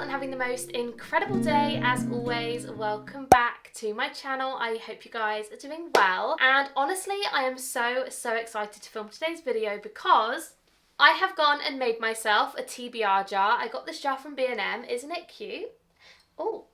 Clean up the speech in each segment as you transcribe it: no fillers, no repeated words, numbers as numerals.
and having the most incredible day as always. Welcome back to my channel. I hope you guys are doing well, and honestly I am so excited to film today's video because I have gone and made myself a TBR jar. I got this jar from B&M. Isn't it cute? Oh.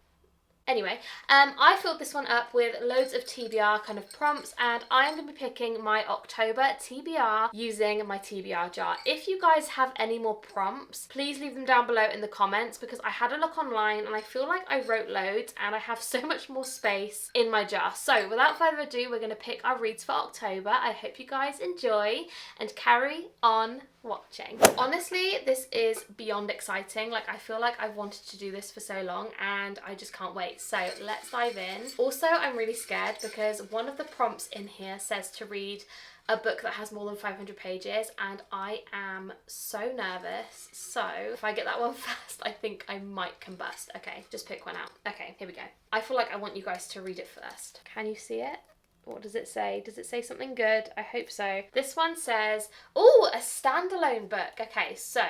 Anyway, I filled this one up with loads of TBR kind of prompts, and I'm going to be picking my October TBR using my TBR jar. If you guys have any more prompts, please leave them down below in the comments, because I had a look online and I feel like I wrote loads and I have so much more space in my jar. So without further ado, we're going to pick our reads for October. I hope you guys enjoy and carry on watching. Honestly, this is beyond exciting. Like, I feel like I've wanted to do this for so long and I just can't wait. So let's dive in. Also, I'm really scared because one of the prompts in here says to read a book that has more than 500 pages and I am so nervous. So if I get that one first, I think I might combust. Okay, just pick one out. Okay, here we go. I feel like I want you guys to read it first. Can you see it? What does it say? Does it say something good? I hope so. This one says, oh, a standalone book. Okay, so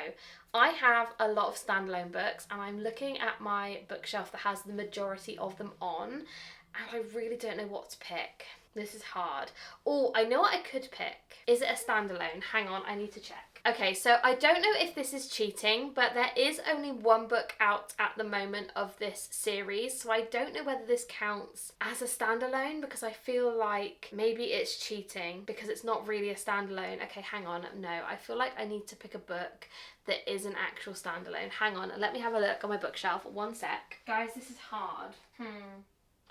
I have a lot of standalone books and I'm looking at my bookshelf that has the majority of them on, and I really don't know what to pick. This is hard. Oh, I know what I could pick. Is it a standalone? Hang on, I need to check. Okay, so I don't know if this is cheating, but there is only one book out at the moment of this series, so I don't know whether this counts as a standalone, because I feel like maybe it's cheating because it's not really a standalone. Okay, hang on. No, I feel like I need to pick a book that is an actual standalone. Hang on, let me have a look on my bookshelf. One sec. Guys, this is hard.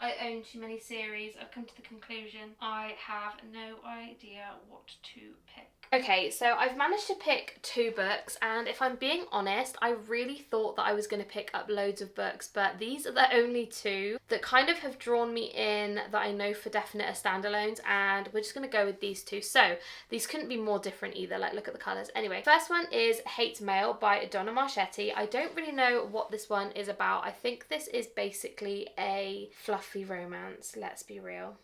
I own too many series. I've come to the conclusion I have no idea what to pick. Okay, so I've managed to pick 2 books, and if I'm being honest, I really thought that I was going to pick up loads of books, but these are the only 2 that kind of have drawn me in, that I know for definite are standalones, and we're just going to go with these 2. So these couldn't be more different either. Like, look at the colours. Anyway, first one is Hate Mail by Donna Marchetti. I don't really know what this one is about. I think this is basically a fluffy romance. Let's be real.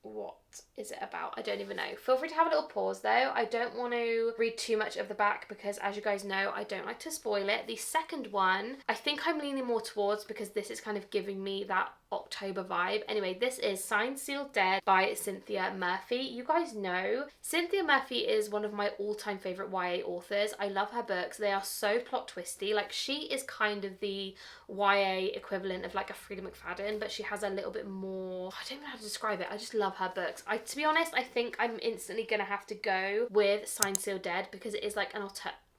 What is it about? I don't even know. Feel free to have a little pause though. I don't want to read too much of the back because, as you guys know, I don't like to spoil it. The second one, I think I'm leaning more towards because this is kind of giving me that October vibe. Anyway, this is Signed, Sealed, Dead by Cynthia Murphy. You guys know Cynthia Murphy is one of my all-time favourite YA authors. I love her books. They are so plot twisty. Like, she is kind of the YA equivalent of like a Frida McFadden, but she has a little bit more, I don't know how to describe it. I just love her books. To be honest, I think I'm instantly gonna have to go with Signed, Sealed, Dead because it is like an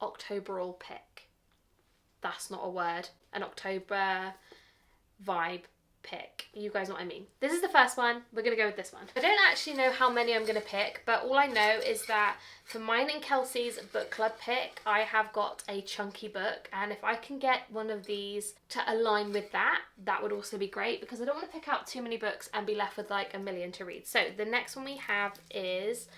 Octoberal pick. That's not a word. An October vibe pick. You guys know what I mean. This is the first one. We're gonna go with this one. I don't actually know how many I'm gonna pick, but all I know is that for mine and Kelsey's book club pick, I have got a chunky book, and if I can get one of these to align with that, that would also be great, because I don't want to pick out too many books and be left with like a million to read. So the next one we have is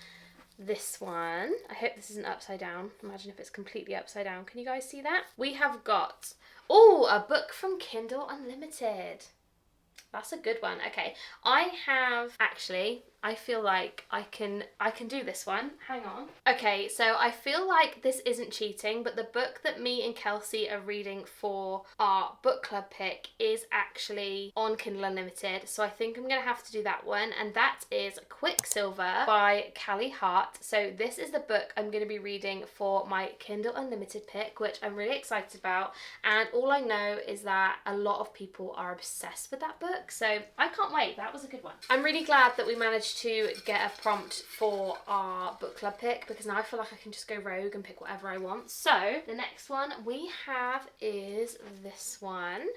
this one. I hope this isn't upside down. Imagine if it's completely upside down. Can you guys see that? We have got, oh, a book from Kindle Unlimited. That's a good one. Okay, I have actually, I feel like I can do this one. Hang on. Okay, so I feel like this isn't cheating, but the book that me and Kelsey are reading for our book club pick is actually on Kindle Unlimited, so I think I'm gonna have to do that one, and that is Quicksilver by Callie Hart. So this is the book I'm gonna be reading for my Kindle Unlimited pick, which I'm really excited about, and all I know is that a lot of people are obsessed with that book, so I can't wait. That was a good one. I'm really glad that we managed to get a prompt for our book club pick, because now I feel like I can just go rogue and pick whatever I want. So the next one we have is this one,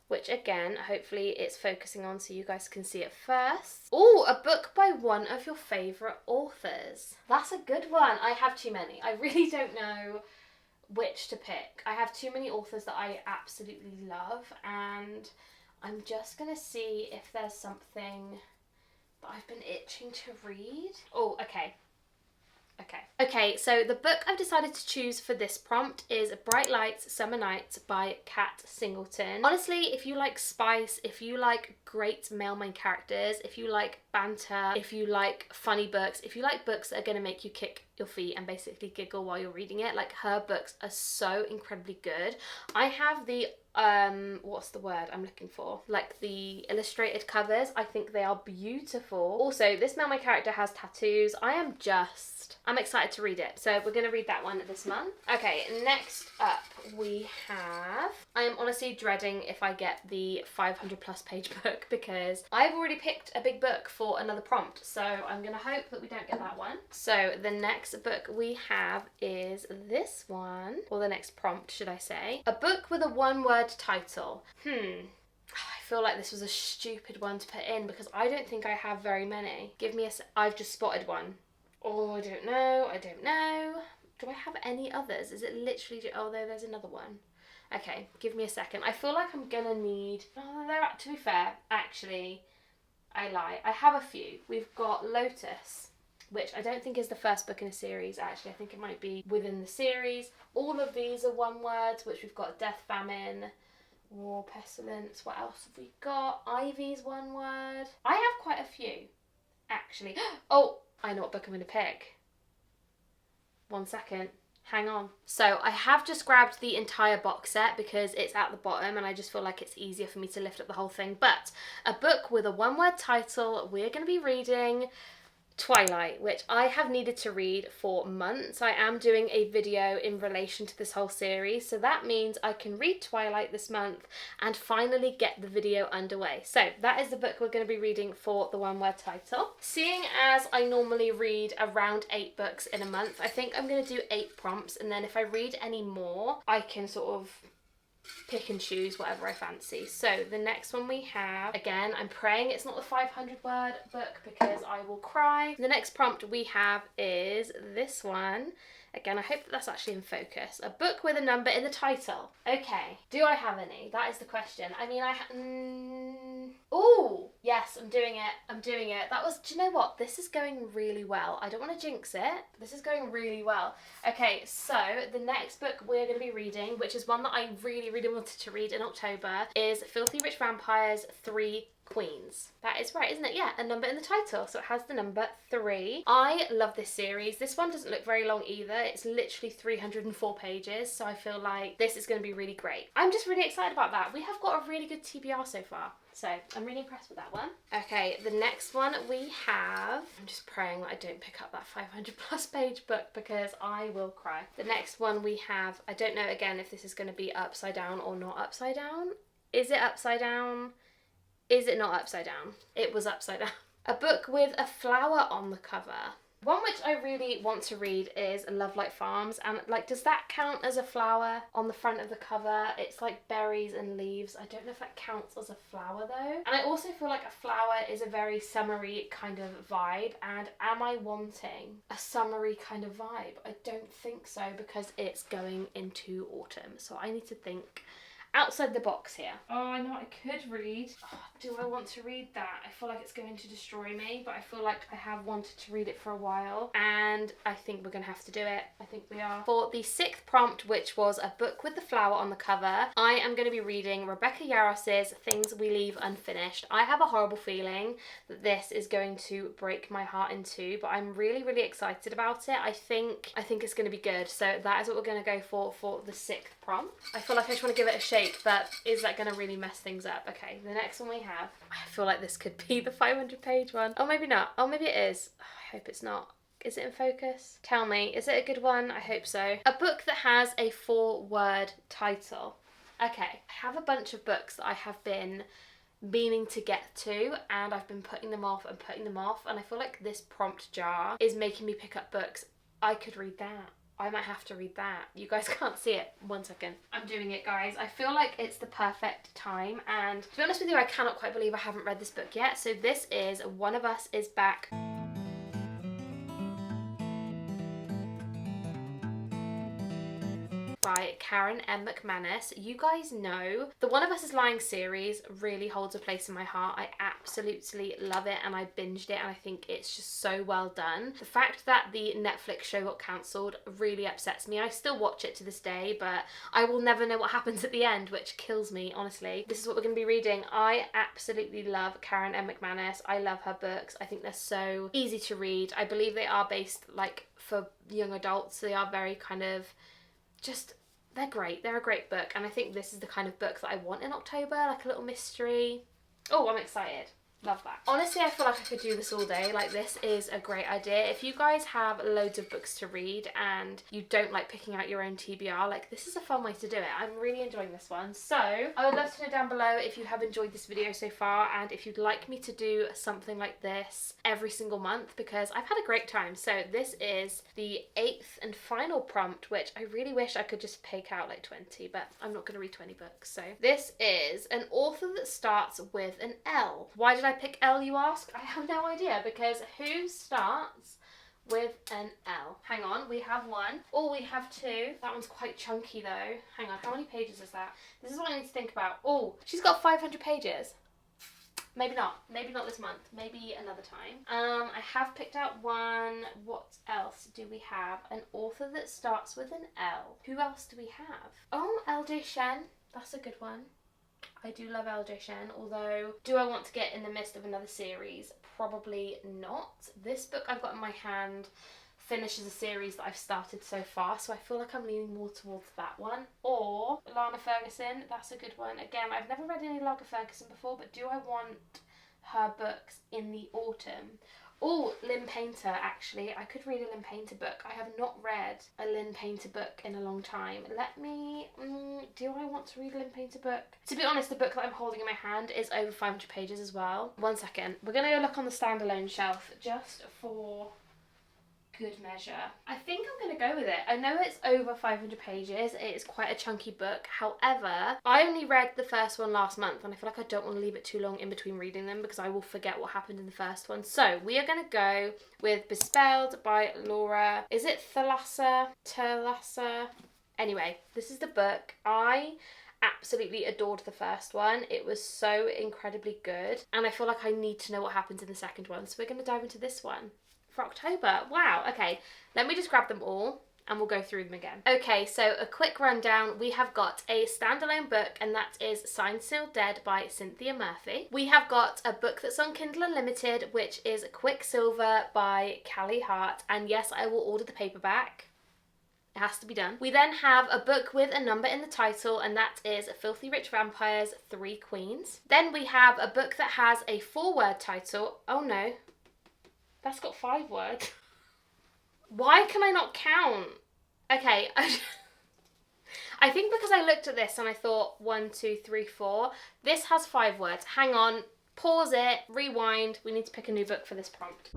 which again, hopefully it's focusing on so you guys can see it first. Oh, a book by one of your favourite authors. That's a good one. I have too many. I really don't know which to pick. I have too many authors that I absolutely love, and I'm just gonna see if there's something that I've been itching to read. Oh, okay. Okay, so the book I've decided to choose for this prompt is Bright Lights, Summer Nights by Kat Singleton. Honestly, if you like spice, if you like great male main characters, if you like banter, if you like funny books, if you like books that are going to make you kick your feet and basically giggle while you're reading it, like, her books are so incredibly good. I have the what's the word I'm looking for? Like the illustrated covers. I think they are beautiful. Also, this Mel My character has tattoos. I'm excited to read it. So we're going to read that one this month. Okay, next up we have, I am honestly dreading if I get the 500 plus page book because I've already picked a big book for another prompt. So I'm going to hope that we don't get that one. So the next book we have is this one, or the next prompt should I say. A book with a one-word title. I feel like this was a stupid one to put in because I don't think I have very many. I've just spotted one. Oh, I don't know. Do I have any others? Is it literally, there's another one. Okay, give me a second. I feel like I'm gonna need, to be fair, actually, I lie. I have a few. We've got Lotus, which I don't think is the first book in a series, actually. I think it might be within the series. All of these are one words, which we've got Death, Famine, War, Pestilence. What else have we got? Ivy's one word. I have quite a few, actually. Oh, I know what book I'm going to pick. 1 second. Hang on. So I have just grabbed the entire box set because it's at the bottom and I just feel like it's easier for me to lift up the whole thing. But a book with a one-word title, we're going to be reading Twilight, which I have needed to read for months. I am doing a video in relation to this whole series, so that means I can read Twilight this month and finally get the video underway. So that is the book we're going to be reading for the one-word title. Seeing as I normally read around 8 books in a month, I think I'm going to do 8 prompts, and then if I read any more, I can sort of pick and choose whatever I fancy. So the next one we have, again, I'm praying it's not the 500 word book because I will cry. The next prompt we have is this one. Again, I hope that that's actually in focus. A book with a number in the title. Okay, do I have any? That is the question. I mean, oh, yes, I'm doing it. Do you know what? This is going really well. I don't want to jinx it. This is going really well. Okay, so the next book we're going to be reading, which is one that I really, really wanted to read in October, is Filthy Rich Vampires 3 Queens. That is right, isn't it? Yeah, a number in the title, so it has the number 3. I love this series. This one doesn't look very long either. It's literally 304 pages, so I feel like this is going to be really great. I'm just really excited about that. We have got a really good TBR so far, so I'm really impressed with that one. Okay, the next one we have, I'm just praying that I don't pick up that 500 plus page book because I will cry. The next one we have, I don't know again if this is going to be upside down or not upside down. Is it upside down? Is it not upside down? It was upside down. A book with a flower on the cover. One which I really want to read is Love Like Farms, and like, does that count as a flower on the front of the cover? It's like berries and leaves. I don't know if that counts as a flower though. And I also feel like a flower is a very summery kind of vibe, and am I wanting a summery kind of vibe? I don't think so because it's going into autumn, so I need to think outside the box here. Oh, I know what I could read. Oh, do I want to read that? I feel like it's going to destroy me, but I feel like I have wanted to read it for a while, and I think we're going to have to do it. I think we are. For the 6th prompt, which was a book with the flower on the cover, I am going to be reading Rebecca Yaros's Things We Leave Unfinished. I have a horrible feeling that this is going to break my heart in two, but I'm really, really excited about it. I think it's going to be good. So that is what we're going to go for the 6th prompt. I feel like I just want to give it a shake, but is that going to really mess things up? Okay, the next one we have, I feel like this could be the 500 page one. Oh, maybe not. Oh, maybe it is. Oh, I hope it's not. Is it in focus? Tell me, is it a good one? I hope so. A book that has a 4-word title. Okay, I have a bunch of books that I have been meaning to get to, and I've been putting them off, and I feel like this prompt jar is making me pick up books. I could read that. I might have to read that. You guys can't see it. 1 second. I'm doing it, guys. I feel like it's the perfect time, and to be honest with you, I cannot quite believe I haven't read this book yet. So this is One of Us is Back. By Karen M. McManus. You guys know the One of Us is Lying series really holds a place in my heart. I absolutely love it, and I binged it, and I think it's just so well done. The fact that the Netflix show got cancelled really upsets me. I still watch it to this day, but I will never know what happens at the end, which kills me, honestly. This is what we're going to be reading. I absolutely love Karen M. McManus. I love her books. I think they're so easy to read. I believe they are based like for young adults. They are very kind of just they're great. They're a great book, and I think this is the kind of book that I want in October, like a little mystery. Oh, I'm excited. Love that. Honestly, I feel like I could do this all day. Like, this is a great idea. If you guys have loads of books to read and you don't like picking out your own TBR, like, this is a fun way to do it. I'm really enjoying this one. So I would love to know down below if you have enjoyed this video so far and if you'd like me to do something like this every single month, because I've had a great time. So this is the 8th and final prompt, which I really wish I could just pick out like 20, but I'm not going to read 20 books. So this is an author that starts with an L. Why did I pick L, you ask? I have no idea, because who starts with an L? Hang on, we have one. Oh, we have two. That one's quite chunky though. Hang on, how many pages is that? This is what I need to think about. Oh, she's got 500 pages. Maybe not. Maybe not this month. Maybe another time. I have picked out one. What else do we have? An author that starts with an L. Who else do we have? Oh, LJ Shen. That's a good one. I do love LJ Shen, although do I want to get in the midst of another series? Probably not. This book I've got in my hand finishes a series that I've started so far, so I feel like I'm leaning more towards that one. Or Lana Ferguson, that's a good one. Again, I've never read any Lana Ferguson before, but do I want her books in the autumn? Oh, Lynn Painter, actually. I could read a Lynn Painter book. I have not read a Lynn Painter book in a long time. Let me... do I want to read a Lynn Painter book? To be honest, the book that I'm holding in my hand is over 500 pages as well. One second. We're going to go look on the standalone shelf just for good measure. I think I'm going to go with it. I know it's over 500 pages. It is quite a chunky book. However, I only read the first one last month and I feel like I don't want to leave it too long in between reading them because I will forget what happened in the first one. So we are going to go with Bespelled by Laura. Is it Thalassa? Anyway, this is the book. I absolutely adored the first one. It was so incredibly good and I feel like I need to know what happens in the second one. So we're going to dive into this one for October. Wow, okay, let me just grab them all and we'll go through them again. Okay, so a quick rundown. We have got a standalone book and that is Signed Sealed Dead by Cynthia Murphy. We have got a book that's on Kindle Unlimited, which is Quicksilver by Callie Hart, and yes, I will order the paperback. It has to be done. We then have a book with a number in the title, and that is Filthy Rich Vampires, 3 Queens. Then we have a book that has a 4-word title. Oh no, that's got 5 words. Why can I not count? Okay, I think because I looked at this and I thought 1, 2, 3, 4. This has 5 words. Hang on, pause it, rewind. We need to pick a new book for this prompt.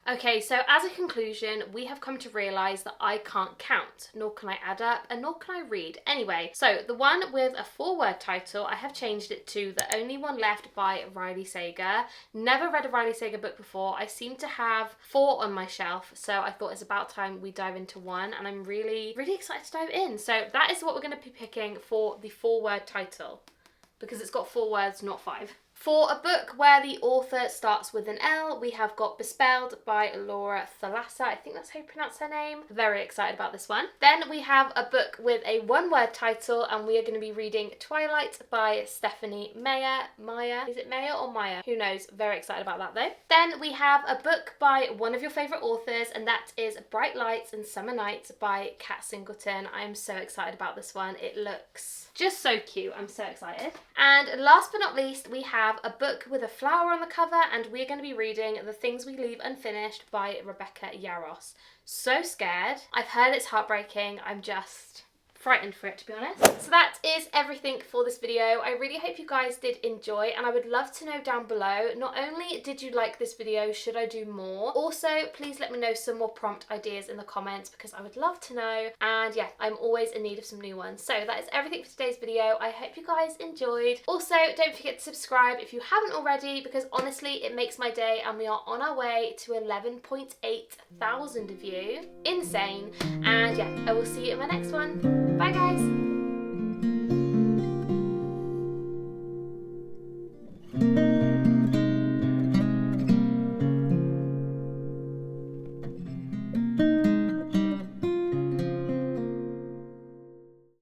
Okay, so as a conclusion, we have come to realise that I can't count, nor can I add up, and nor can I read. Anyway, so the one with a 4-word title, I have changed it to The Only One Left by Riley Sager. Never read a Riley Sager book before. I seem to have 4 on my shelf, so I thought it's about time we dive into one, and I'm really, really excited to dive in. So that is what we're going to be picking for the 4-word title, because it's got 4 words, not 5. For a book where the author starts with an L, we have got Bespelled by Laura Thalassa. I think that's how you pronounce her name. Very excited about this one. Then we have a book with a 1-word title, and we are going to be reading Twilight by Stephanie Meyer. Is it Meyer or Meyer? Who knows? Very excited about that though. Then we have a book by one of your favourite authors, and that is Bright Lights and Summer Nights by Kat Singleton. I am so excited about this one. It looks just so cute. I'm so excited. And last but not least, we have a book with a flower on the cover, and we're going to be reading The Things We Leave Unfinished by Rebecca Yarros. So scared. I've heard it's heartbreaking. I'm just frightened for it, to be honest. So that is everything for this video. I really hope you guys did enjoy, and I would love to know down below, not only did you like this video, should I do more? Also, please let me know some more prompt ideas in the comments because I would love to know. And yeah, I'm always in need of some new ones. So that is everything for today's video. I hope you guys enjoyed. Also, don't forget to subscribe if you haven't already, because honestly, it makes my day, and we are on our way to 11,800 of you. Insane. And yeah, I will see you in my next one. Bye guys!